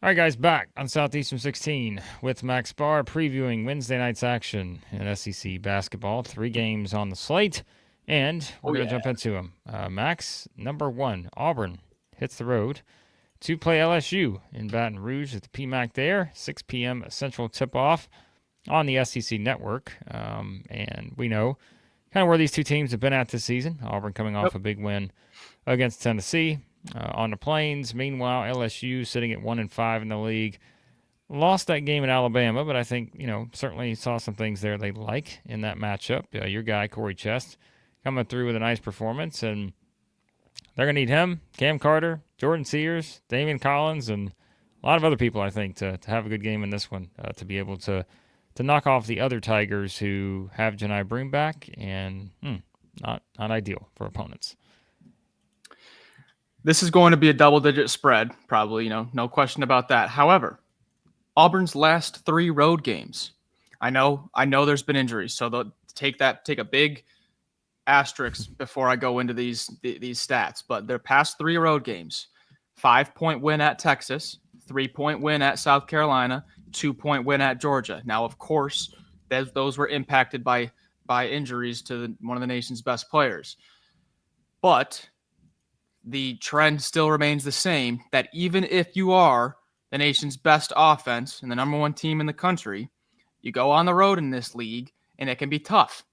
All right, guys, back on Southeastern 16 with Max Barr previewing Wednesday night's action in SEC basketball. 3 games on the slate, and we're Oh going to yeah. jump into them. Max, number 1, Auburn hits the road to play LSU in Baton Rouge at the PMAC there. 6 p.m. Central tip-off on the SEC network. And we know kind of where these two teams have been at this season. Auburn coming off Yep. a big win against Tennessee on the Plains. Meanwhile, LSU sitting at 1-5 in the league. Lost that game in Alabama, but I think, certainly saw some things there they like in that matchup. Your guy, Corey Chest, coming through with a nice performance, and they're going to need him, Cam Carter, Jordan Sears, Damian Collins, and a lot of other people, I think, to have a good game in this one, to be able to knock off the other Tigers who have Janai Broom back, and not ideal for opponents. This is going to be a double-digit spread, probably, no question about that. However, Auburn's last 3 road games, I know there's been injuries, so they'll take a big asterisk before I go into these stats, but their past 3 road games, 5-point win at Texas, 3-point win at South Carolina, 2-point win at Georgia. Now, of course, those were impacted by injuries to one of the nation's best players. But the trend still remains the same, that even if you are the nation's best offense and the number 1 team in the country, you go on the road in this league and it can be tough.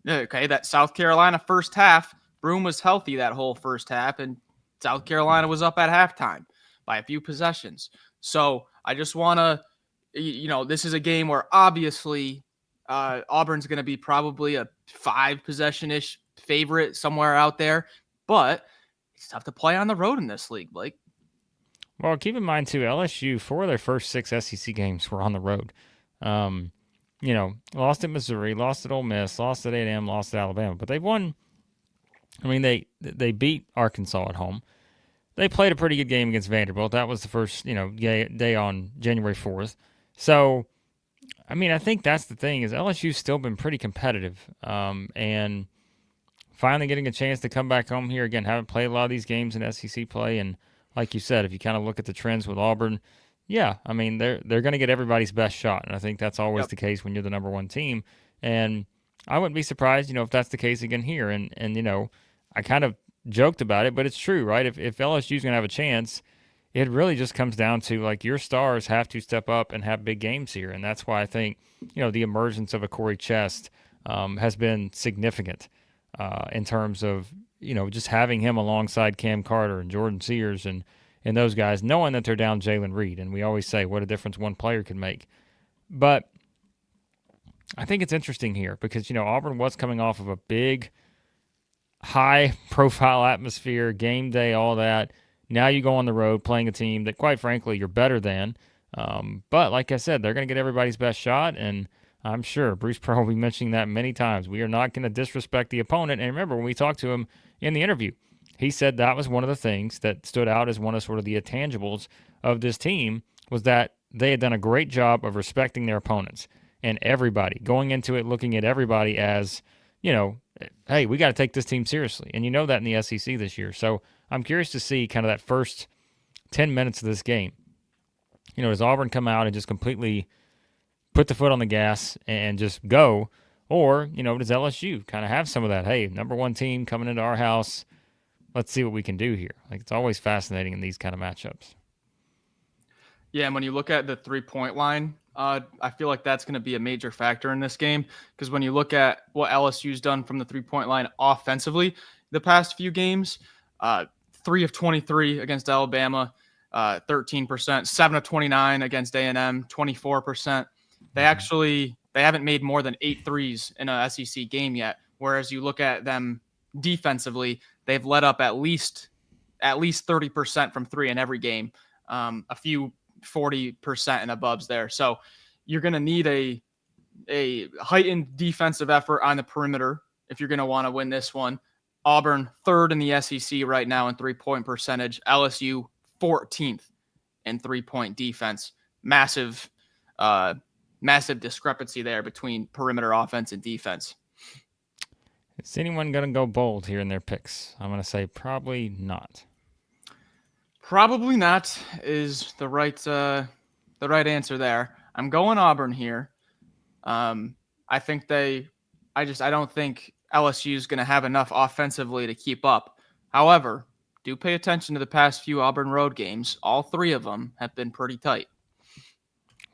Okay, that South Carolina first half, Broom was healthy that whole first half, and South Carolina was up at halftime by a few possessions. So I just want to, this is a game where obviously Auburn's going to be probably a 5-possession-ish favorite somewhere out there, but it's tough to play on the road in this league, Blake. Well, keep in mind, too, LSU, 4 of their first 6 SEC games were on the road. Lost at Missouri, lost at Ole Miss, lost at A&M, lost at Alabama. But they've won. I mean, they beat Arkansas at home. They played a pretty good game against Vanderbilt. That was the first, day on January 4th. So, I mean, I think that's the thing is LSU's still been pretty competitive. And finally getting a chance to come back home here again. Haven't played a lot of these games in SEC play, and like you said, if you kind of look at the trends with Auburn, yeah, I mean they're going to get everybody's best shot, and I think that's always the case when you're the number 1 team. And I wouldn't be surprised, if that's the case again here. And I kind of joked about it, but it's true, right? If LSU's going to have a chance, it really just comes down to like your stars have to step up and have big games here, and that's why I think the emergence of a Corey Chest has been significant. In terms of, just having him alongside Cam Carter and Jordan Sears and those guys, knowing that they're down Jalen Reed. And we always say what a difference one player can make. But I think it's interesting here because, Auburn was coming off of a big, high-profile atmosphere, game day, all that. Now you go on the road playing a team that, quite frankly, you're better than. But like I said, they're going to get everybody's best shot, and I'm sure Bruce Pearl will be mentioning that many times. We are not going to disrespect the opponent. And remember, when we talked to him in the interview, he said that was one of the things that stood out as one of sort of the intangibles of this team was that they had done a great job of respecting their opponents and everybody, going into it looking at everybody as, hey, we got to take this team seriously. And you know that in the SEC this year. So I'm curious to see kind of that first 10 minutes of this game. Does Auburn come out and just completely put the foot on the gas and just go? Or, does LSU kind of have some of that, hey, number 1 team coming into our house, let's see what we can do here. Like, it's always fascinating in these kind of matchups. Yeah, and when you look at the 3-point line, I feel like that's going to be a major factor in this game because when you look at what LSU's done from the 3-point line offensively the past few games, 3 of 23 against Alabama, 13%, 7 of 29 against A&M, 24%. They haven't made more than 8 threes in a SEC game yet. Whereas you look at them defensively, they've let up at least 30% from 3 in every game. A few 40% and aboves there. So you're going to need a heightened defensive effort on the perimeter if you're going to want to win this one. Auburn 3rd in the SEC right now in 3-point percentage. LSU 14th in 3-point defense. Massive discrepancy there between perimeter offense and defense. Is anyone going to go bold here in their picks? I'm going to say probably not. Probably not is the right answer there. I'm going Auburn here. Um, I think I don't think LSU is going to have enough offensively to keep up. However, do pay attention to the past few Auburn road games. All three of them have been pretty tight.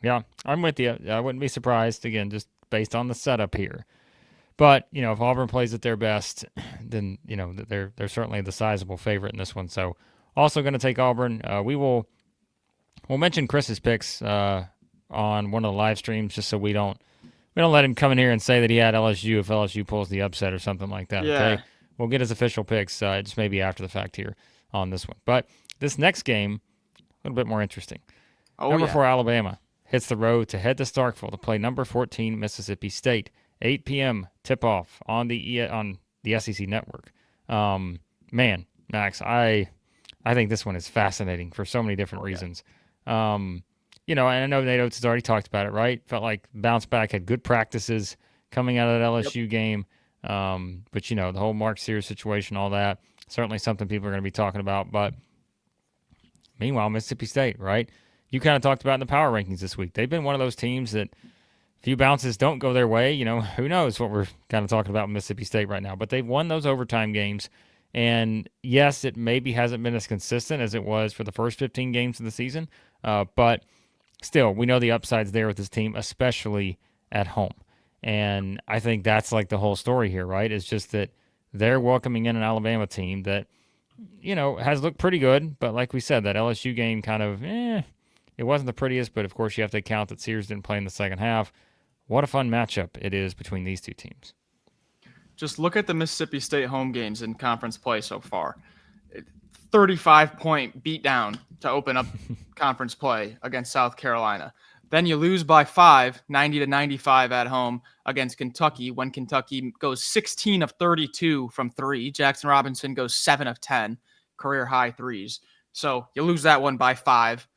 Yeah, I'm with you. I wouldn't be surprised, again, just based on the setup here. But, if Auburn plays at their best, then, they're certainly the sizable favorite in this one. So also going to take Auburn. We'll mention Chris's picks on one of the live streams just so we don't let him come in here and say that he had LSU if LSU pulls the upset or something like that, okay? Yeah. We'll get his official picks just maybe after the fact here on this one. But this next game, a little bit more interesting. Oh Number yeah. 4 Alabama hits the road to head to Starkville to play number 14 Mississippi State. 8 p.m. tip-off on the SEC network. Man, Max, I think this one is fascinating for so many different reasons. And I know Nate Oates has already talked about it, right? Felt like bounce back, had good practices coming out of that LSU game. But the whole Mark Sears situation, all that, certainly something people are going to be talking about. But meanwhile, Mississippi State, right? You kind of talked about in the power rankings this week. They've been one of those teams that few bounces don't go their way. Who knows what we're kind of talking about with Mississippi State right now. But they've won those overtime games. And yes, it maybe hasn't been as consistent as it was for the first 15 games of the season. But still, we know the upside's there with this team, especially at home. And I think that's like the whole story here, right? It's just that they're welcoming in an Alabama team that, has looked pretty good. But like we said, that LSU game kind of, it wasn't the prettiest. But of course, you have to account that Sears didn't play in the second half. What a fun matchup it is between these two teams. Just look at the Mississippi State home games in conference play so far. 35-point beatdown to open up conference play against South Carolina. Then you lose by 5, 90-95 at home against Kentucky when Kentucky goes 16 of 32 from 3. Jackson Robinson goes 7 of 10, career high threes. So you lose that one by 5.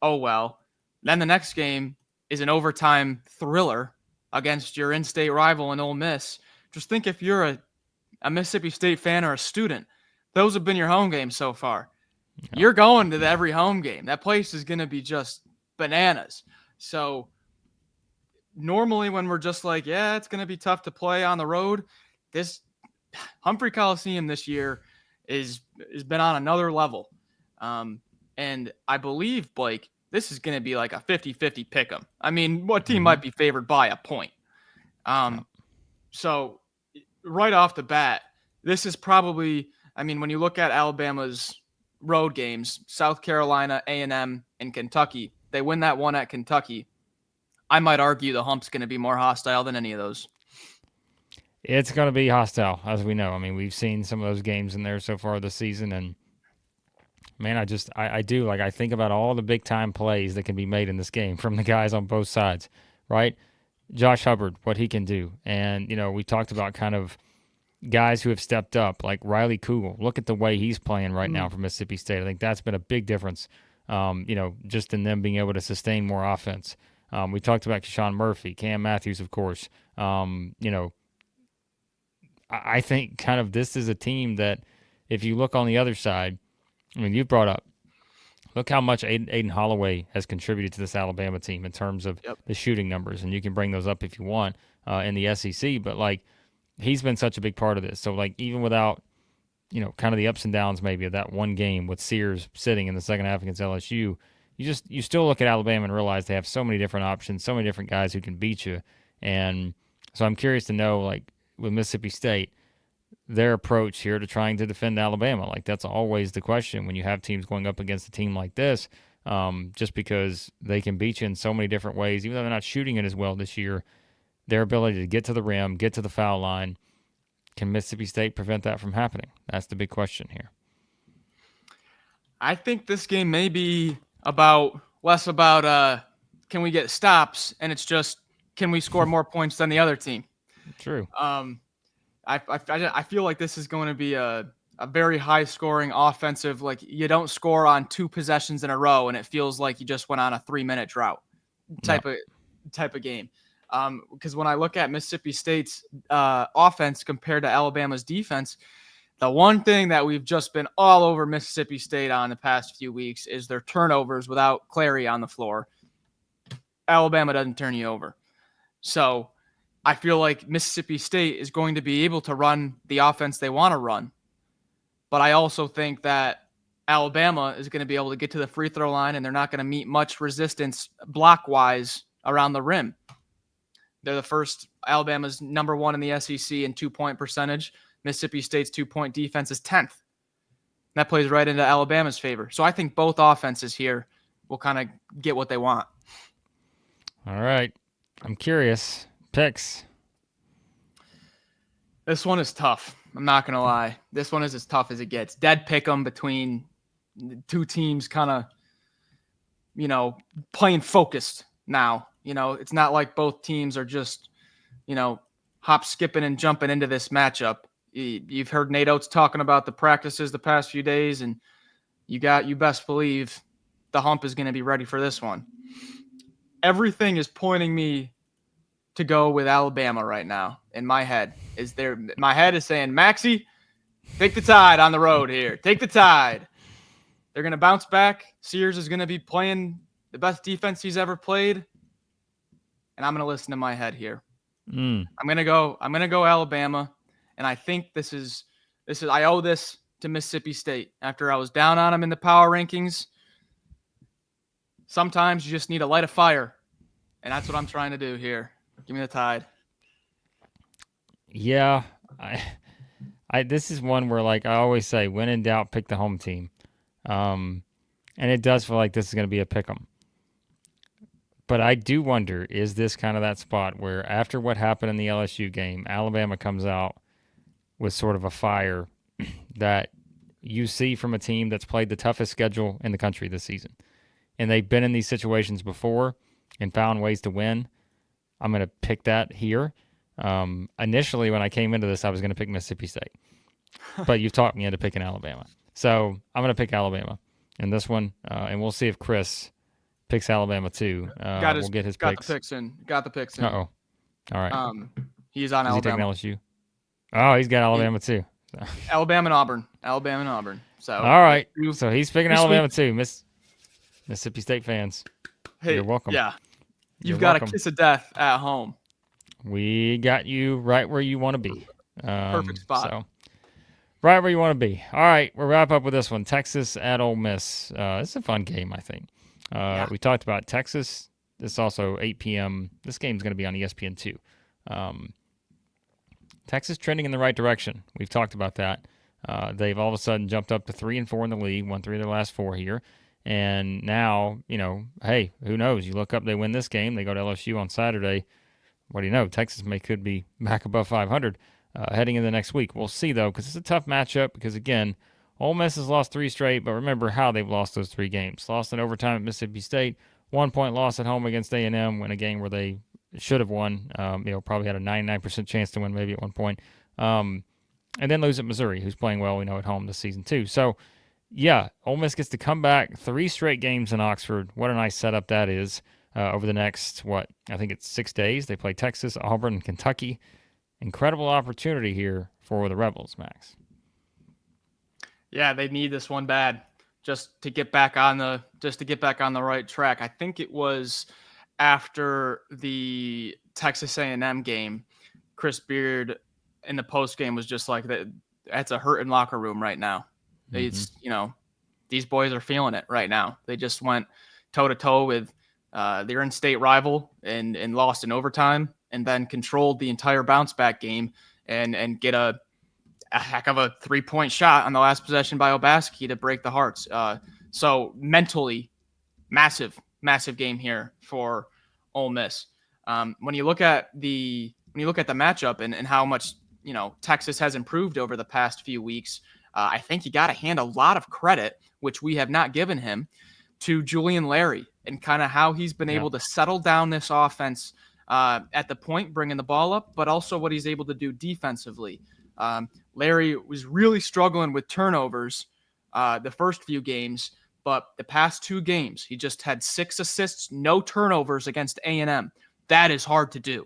Oh well. Then the next game is an overtime thriller against your in-state rival in Ole Miss. Just think if you're a Mississippi State fan or a student, those have been your home games so far. Yeah. You're going to every home game. That place is going to be just bananas. So normally when we're just like, yeah, it's going to be tough to play on the road, this Humphrey Coliseum this year has been on another level. And I believe, Blake, this is going to be like a 50-50 pick 'em. I mean, what team might be favored by a point? So right off the bat, this is probably, when you look at Alabama's road games, South Carolina, A&M, and Kentucky, they win that one at Kentucky. I might argue the hump's going to be more hostile than any of those. It's going to be hostile, as we know. We've seen some of those games in there so far this season, and man, I think about all the big-time plays that can be made in this game from the guys on both sides, right? Josh Hubbard, what he can do. And, we talked about kind of guys who have stepped up, like Riley Kugel. Look at the way he's playing right now for Mississippi State. I think that's been a big difference, just in them being able to sustain more offense. We talked about Keyshawn Murphy, Cam Matthews, of course. I think kind of this is a team that if you look on the other side, you've brought up, look how much Aiden Holloway has contributed to this Alabama team in terms of the shooting numbers, and you can bring those up if you want in the SEC. But, he's been such a big part of this. So, even without, kind of the ups and downs maybe of that one game with Sears sitting in the second half against LSU, you still look at Alabama and realize they have so many different options, so many different guys who can beat you. And so I'm curious to know, with Mississippi State, their approach here to trying to defend Alabama. That's always the question when you have teams going up against a team like this, just because they can beat you in so many different ways. Even though they're not shooting it as well this year, their ability to get to the rim, get to the foul line, can Mississippi State prevent that from happening? That's the big question here. I think this game may be less about can we get stops, and it's just can we score more points than the other team. True. I feel like this is going to be a very high-scoring offensive. You don't score on 2 possessions in a row, and it feels like you just went on a 3-minute drought type of game. Because when I look at Mississippi State's offense compared to Alabama's defense, The one thing that we've just been all over Mississippi State on the past few weeks is their turnovers without Clary on the floor. Alabama doesn't turn you over. So I feel like Mississippi State is going to be able to run the offense they want to run. But I also think that Alabama is going to be able to get to the free throw line, and they're not going to meet much resistance block-wise around the rim. They're the first. Alabama's number 1 in the SEC in 2-point percentage. Mississippi State's 2-point defense is 10th. That plays right into Alabama's favor. So I think both offenses here will kind of get what they want. All right. I'm curious. Picks. This one is tough. I'm not going to lie. This one is as tough as it gets. Dead pick 'em between the two teams kind of, playing focused now. It's not like both teams are just, hop, skipping, and jumping into this matchup. You've heard Nate Oates talking about the practices the past few days, and you best believe the hump is going to be ready for this one. Everything is pointing me to go with Alabama right now. In my head my head is saying, Maxie, take the Tide on the road here. Take the Tide. They're going to bounce back. Sears is going to be playing the best defense he's ever played. And I'm going to listen to my head here. I'm going to go Alabama. And I think this is I owe this to Mississippi State. After I was down on them in the power rankings, sometimes you just need to light a fire. And that's what I'm trying to do here. Give me the Tide. Yeah, this is one where, like I always say, when in doubt, pick the home team. And it does feel like this is going to be a pick 'em. But I do wonder, is this kind of that spot where after what happened in the LSU game, Alabama comes out with sort of a fire that you see from a team that's played the toughest schedule in the country this season. And they've been in these situations before and found ways to win. I'm going to pick that here. Initially, when I came into this, I was going to pick Mississippi State. But you've talked me into picking Alabama. So I'm going to pick Alabama in this one. And we'll see if Chris picks Alabama too. We'll get his picks. Got the picks in. Uh-oh. All right. He's on Is Alabama. he taking LSU? Oh, he's got Alabama too. So. Alabama and Auburn. So all right. So he's picking Alabama too. Mississippi State fans. Hey, you're welcome. Yeah. You've got a kiss of death at home. We got you right where you want to be. Perfect spot. So, right where you want to be. All right, we'll wrap up with this one. Texas at Ole Miss. It's a fun game, I think. We talked about Texas. This is also 8 p.m. This game's going to be on ESPN2. Texas trending in the right direction. We've talked about that. They've all of a sudden jumped up to 3-4 in the league, won 3 of their last 4 here. And now, hey, who knows? You look up, they win this game. They go to LSU on Saturday. What do you know? Texas could be back above 500 heading into the next week. We'll see, though, because it's a tough matchup because, again, Ole Miss has lost 3 straight, but remember how they've lost those 3 games. Lost in overtime at Mississippi State, 1-point loss at home against A&M, win a game where they should have won. Probably had a 99% chance to win maybe at one point. And then lose at Missouri, who's playing well, we know, at home this season too. So, yeah, Ole Miss gets to come back 3 straight games in Oxford. What a nice setup that is. Over the next, I think it's 6 days. They play Texas, Auburn, and Kentucky. Incredible opportunity here for the Rebels, Max. Yeah, they need this one bad just to get back on the right track. I think it was after the Texas A&M game, Chris Beard in the post game was just like that. That's a hurting locker room right now. Mm-hmm. It's these boys are feeling it right now. They just went toe to toe with their in-state rival and lost in overtime, and then controlled the entire bounce back game and get a heck of a 3-point shot on the last possession by Obaski to break the hearts. So mentally, massive game here for Ole Miss. When you look at the matchup and how much Texas has improved over the past few weeks, I think you got to hand a lot of credit, which we have not given him, to Julian Larry and kind of how he's been able to settle down this offense at the point, bringing the ball up, but also what he's able to do defensively. Larry was really struggling with turnovers the first few games, but the past 2 games, he just had 6 assists, no turnovers against A&M. That is hard to do.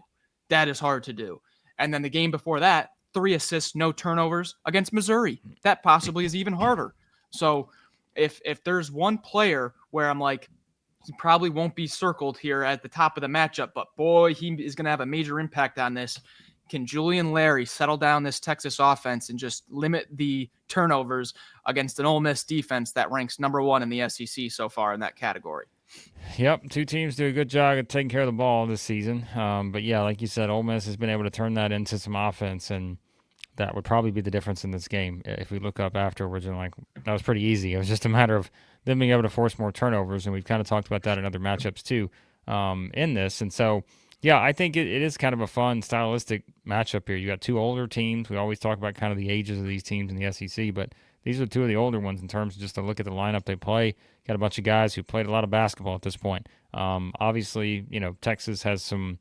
And then the game before that, 3 assists, no turnovers against Missouri. That possibly is even harder. So if there's one player where I'm like, he probably won't be circled here at the top of the matchup, but boy, he is going to have a major impact on this. Can Julian Larry settle down this Texas offense and just limit the turnovers against an Ole Miss defense that ranks number 1 in the SEC so far in that category? Yep, two teams do a good job of taking care of the ball this season. But yeah, like you said, Ole Miss has been able to turn that into some offense, and that would probably be the difference in this game. If we look up afterwards and like, that was pretty easy. It was just a matter of them being able to force more turnovers, and we've kind of talked about that in other matchups too in this. And so, yeah, I think it is kind of a fun, stylistic matchup here. You got two older teams. We always talk about kind of the ages of these teams in the SEC, but these are two of the older ones in terms of just to look at the lineup they play. Got a bunch of guys who played a lot of basketball at this point. Obviously, Texas has some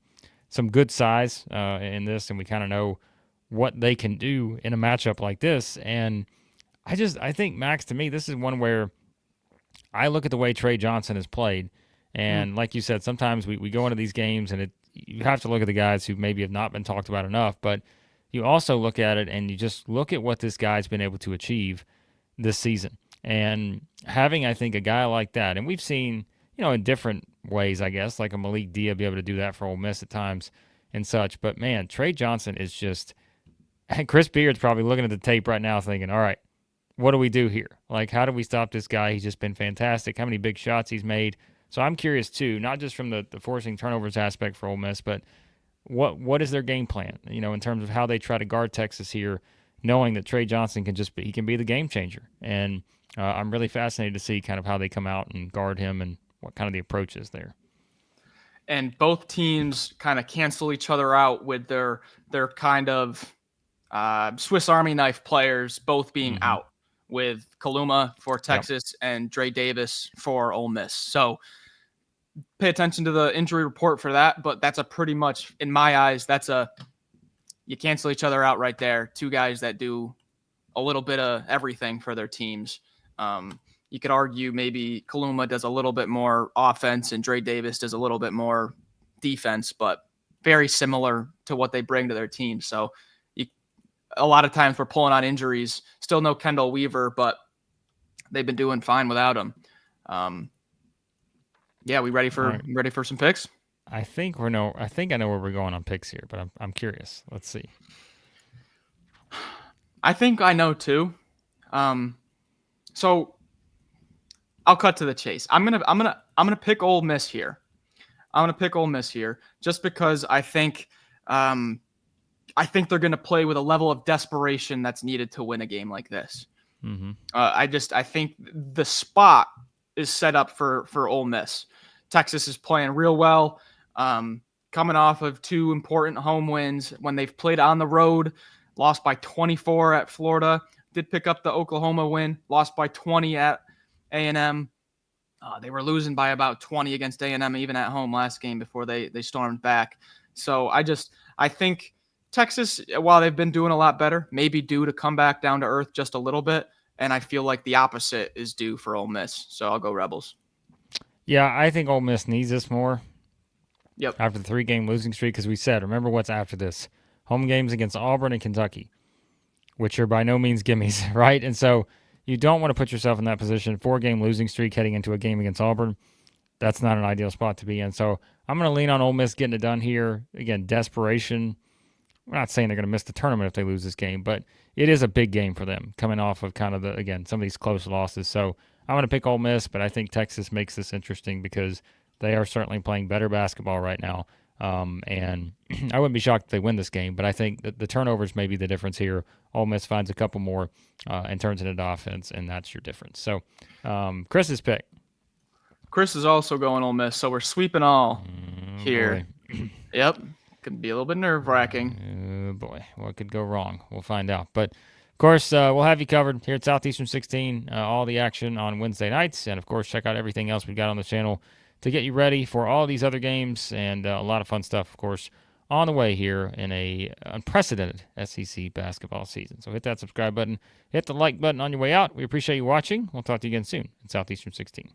good size in this, and we kind of know what they can do in a matchup like this. And I think, Max, to me, this is one where I look at the way Trey Johnson has played, and like you said, sometimes we go into these games and you have to look at the guys who maybe have not been talked about enough, but you also look at it and you just look at what this guy's been able to achieve this season. And having, I think, a guy like that, and we've seen, in different ways, I guess, like a Malik Dia be able to do that for Ole Miss at times and such. But, man, Trey Johnson is just – and Chris Beard's probably looking at the tape right now thinking, all right, what do we do here? Like, how do we stop this guy? He's just been fantastic. How many big shots he's made. So I'm curious, too, not just from the forcing turnovers aspect for Ole Miss, but what is their game plan, in terms of how they try to guard Texas here, knowing that Trey Johnson he can be the game changer. And I'm really fascinated to see kind of how they come out and guard him and what kind of the approach is there. And both teams kind of cancel each other out with their kind of Swiss Army knife players both being out, with Kaluma for Texas and Dre Davis for Ole Miss. So pay attention to the injury report for that, but that's a pretty much, in my eyes, you cancel each other out right there. Two guys that do a little bit of everything for their teams. You could argue maybe Kaluma does a little bit more offense and Dre Davis does a little bit more defense, but very similar to what they bring to their team. So a lot of times we're pulling on injuries. Still no Kendall Weaver, but they've been doing fine without him. We ready for some picks? I think I know where we're going on picks here, but I'm curious. Let's see. I think I know too. So I'll cut to the chase. I'm gonna pick Ole Miss here. Just because I think they're gonna play with a level of desperation that's needed to win a game like this. I think the spot is set up for Ole Miss. Texas is playing real well, coming off of two important home wins when they've played on the road, lost by 24 at Florida, did pick up the Oklahoma win, lost by 20 at A&M. They were losing by about 20 against A&M even at home last game before they stormed back. So I think Texas, while they've been doing a lot better, maybe due to come back down to earth just a little bit, and I feel like the opposite is due for Ole Miss. So I'll go Rebels. Yeah, I think Ole Miss needs this more. Yep. After the 3-game losing streak, because we said, remember what's after this. Home games against Auburn and Kentucky, which are by no means gimmies, right? And so you don't want to put yourself in that position. 4-game losing streak heading into a game against Auburn. That's not an ideal spot to be in. So I'm going to lean on Ole Miss getting it done here. Again, desperation. We're not saying they're going to miss the tournament if they lose this game, but it is a big game for them coming off of kind of some of these close losses. So I'm going to pick Ole Miss, but I think Texas makes this interesting because they are certainly playing better basketball right now. And I wouldn't be shocked if they win this game, but I think that the turnovers may be the difference here. Ole Miss finds a couple more and turns it into offense, and that's your difference. So Chris's pick. Chris is also going Ole Miss, so we're sweeping all here. Yep. Could be a little bit nerve-wracking. Oh, boy. What could go wrong? We'll find out. But, of course, we'll have you covered here at Southeastern 16, all the action on Wednesday nights. And, of course, check out everything else we've got on the channel to get you ready for all these other games and a lot of fun stuff, of course, on the way here in a unprecedented SEC basketball season. So hit that subscribe button. Hit the like button on your way out. We appreciate you watching. We'll talk to you again soon at Southeastern 16.